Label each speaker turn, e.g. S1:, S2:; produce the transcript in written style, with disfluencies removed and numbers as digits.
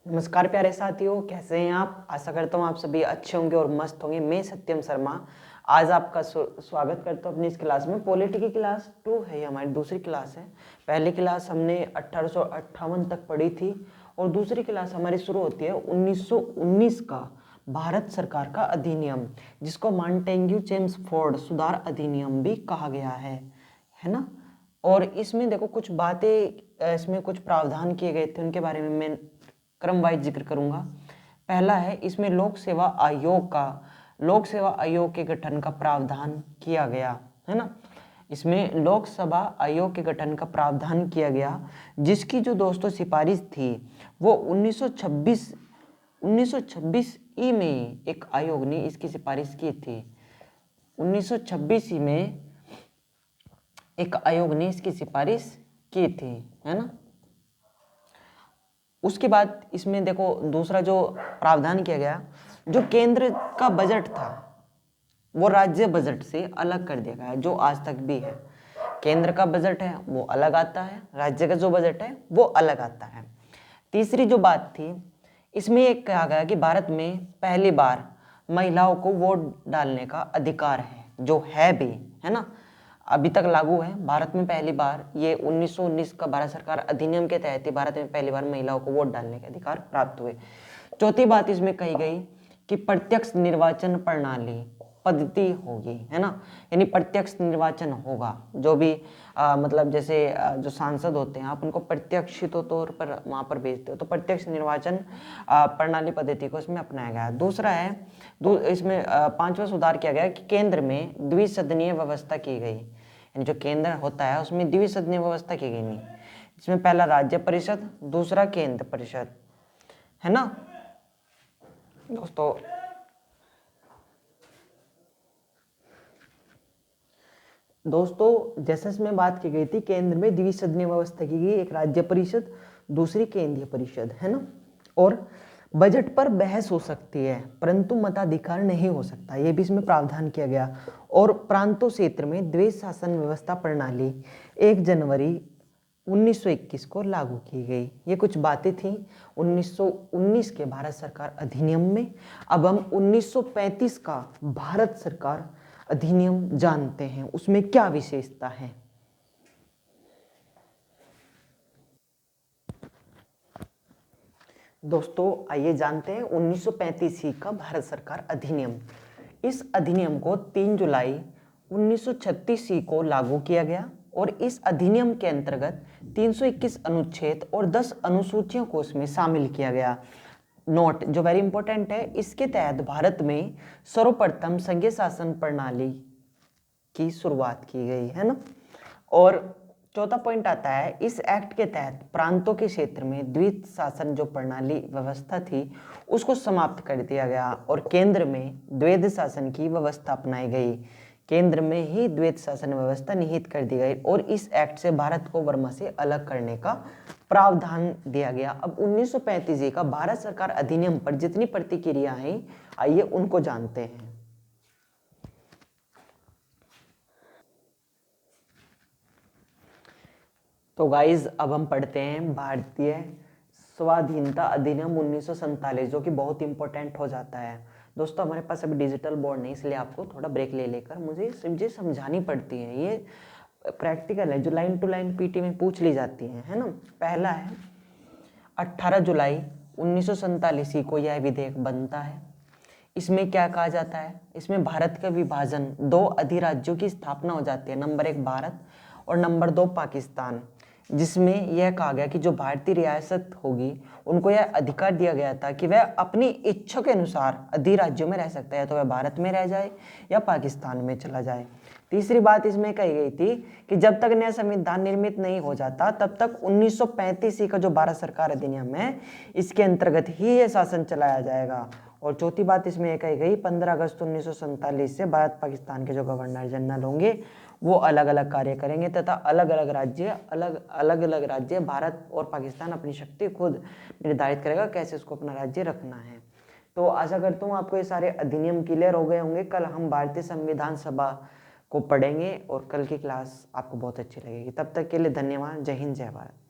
S1: नमस्कार प्यारे साथियों, कैसे हैं आप। आशा करता हूँ आप सभी अच्छे होंगे और मस्त होंगे। मैं सत्यम शर्मा आज आपका स्वागत करता हूँ अपनी इस क्लास में। पॉलिटी की क्लास 2 है, ये हमारी दूसरी क्लास है। पहली क्लास हमने 1858 तक पढ़ी थी और दूसरी क्लास हमारी शुरू होती है 1919 का भारत सरकार का अधिनियम, जिसको मॉन्टेग्यू चेम्सफोर्ड सुधार अधिनियम भी कहा गया है ना। और इसमें देखो कुछ बातें, इसमें कुछ प्रावधान किए गए थे, उनके बारे में मैं क्रम वाइज जिक्र करूंगा। पहला है, इसमें लोक सेवा आयोग के गठन का प्रावधान किया गया है ना। इसमें लोक सेवा आयोग के गठन का प्रावधान किया गया, जिसकी जो दोस्तों सिफारिश थी वो 1926 ई में एक आयोग ने इसकी सिफारिश की थी। 1926 ई में एक आयोग ने इसकी सिफारिश की थी, है ना। उसके बाद इसमें देखो दूसरा जो प्रावधान किया गया, जो केंद्र का बजट था वो राज्य बजट से अलग कर दिया गया, जो आज तक भी है। केंद्र का बजट है वो अलग आता है, राज्य का जो बजट है वो अलग आता है। तीसरी जो बात थी, इसमें एक कहा गया कि भारत में पहली बार महिलाओं को वोट डालने का अधिकार है, जो है भी, है ना, अभी तक लागू है। भारत में पहली बार ये 1919 का भारत सरकार अधिनियम के तहत ही भारत में पहली बार महिलाओं को वोट डालने के अधिकार प्राप्त हुए। चौथी बात इसमें कही गई कि प्रत्यक्ष निर्वाचन प्रणाली पद्धति होगी, है ना, यानी प्रत्यक्ष निर्वाचन होगा। जो भी मतलब जैसे जो सांसद होते हैं, आप उनको प्रत्यक्षित तौर पर वहाँ पर भेजते हो, तो प्रत्यक्ष निर्वाचन प्रणाली पद्धति को इसमें अपनाया गया। दूसरा है, इसमें पांचवा सुधार किया गया कि केंद्र में द्विसदनीय व्यवस्था की गई, यानी जो केंद्र होता है उसमें द्विसदनीय व्यवस्था की गई नहीं। इसमें पहला राज्य परिषद, दूसरा केंद्र परिषद, है ना दोस्तों जैसे इसमें बात की गई थी, केंद्र में द्विसदनीय व्यवस्था की गई, एक राज्य परिषद दूसरी केंद्रीय परिषद, है ना। और बजट पर बहस हो सकती है परंतु मताधिकार नहीं हो सकता, ये भी इसमें प्रावधान किया गया। और प्रांतों क्षेत्र में द्वैध शासन व्यवस्था प्रणाली 1 जनवरी 1921 को लागू की गई। ये कुछ बातें थी 1919 के भारत सरकार अधिनियम में। अब हम 1935 का भारत सरकार अधिनियम जानते हैं, उसमें क्या विशेषता है। दोस्तों आइए जानते हैं 1935 का भारत सरकार अधिनियम। इस अधिनियम को 3 जुलाई 1936 को लागू किया गया और इस अधिनियम के अंतर्गत 321 अनुच्छेद और 10 अनुसूचियों को इसमें शामिल किया गया। नोट जो वेरी इंपॉर्टेंट है, इसके तहत भारत में सर्वप्रथम संघीय शासन प्रणाली की शुरुआत की गई, है ना। और चौथा पॉइंट आता है, इस एक्ट के तहत प्रांतों के क्षेत्र में द्वैध शासन जो प्रणाली व्यवस्था थी उसको समाप्त कर दिया गया और केंद्र में द्वैध शासन की व्यवस्था अपनाई गई। केंद्र में ही द्वैध शासन व्यवस्था निहित कर दी गई और इस एक्ट से भारत को बर्मा से अलग करने का प्रावधान दिया गया। अब 1935 का भारत सरकार अधिनियम पर जितनी प्रतिक्रिया आई, आइए उनको जानते हैं। तो गाइज अब हम पढ़ते हैं भारतीय स्वाधीनता अधिनियम 1947, जो कि बहुत इंपॉर्टेंट हो जाता है। दोस्तों हमारे पास अभी डिजिटल बोर्ड नहीं, इसलिए आपको थोड़ा ब्रेक ले लेकर मुझे समझानी पड़ती है। ये प्रैक्टिकल है जो लाइन टू लाइन पीटी में पूछ ली जाती है ना। पहला है 18 जुलाई 1947 को यह विधेयक बनता है। इसमें क्या कहा जाता है, इसमें भारत का विभाजन 2 अधिराज्यों की स्थापना हो जाती है, नंबर 1 भारत और नंबर 2 पाकिस्तान। जिसमें यह कहा गया कि जो भारतीय रियासत होगी उनको यह अधिकार दिया गया था कि वह अपनी इच्छा के अनुसार अधिराज्यों में रह सकता है, तो वह भारत में रह जाए या पाकिस्तान में चला जाए। तीसरी बात इसमें कही गई थी कि जब तक नया संविधान निर्मित नहीं हो जाता तब तक 1935 का जो भारत सरकार अधिनियम है इसके अंतर्गत ही यह शासन चलाया जाएगा। और चौथी बात इसमें यह कही गई 15 अगस्त 1947 से भारत पाकिस्तान के जो गवर्नर जनरल होंगे वो अलग अलग कार्य करेंगे तथा अलग अलग राज्य भारत और पाकिस्तान अपनी शक्ति खुद निर्धारित करेगा कैसे उसको अपना राज्य रखना है। तो आशा करता हूँ आपको ये सारे अधिनियम क्लियर हो गए होंगे। कल हम भारतीय संविधान सभा को पढ़ेंगे और कल की क्लास आपको बहुत अच्छी लगेगी। तब तक के लिए धन्यवाद। जय हिंद, जय भारत।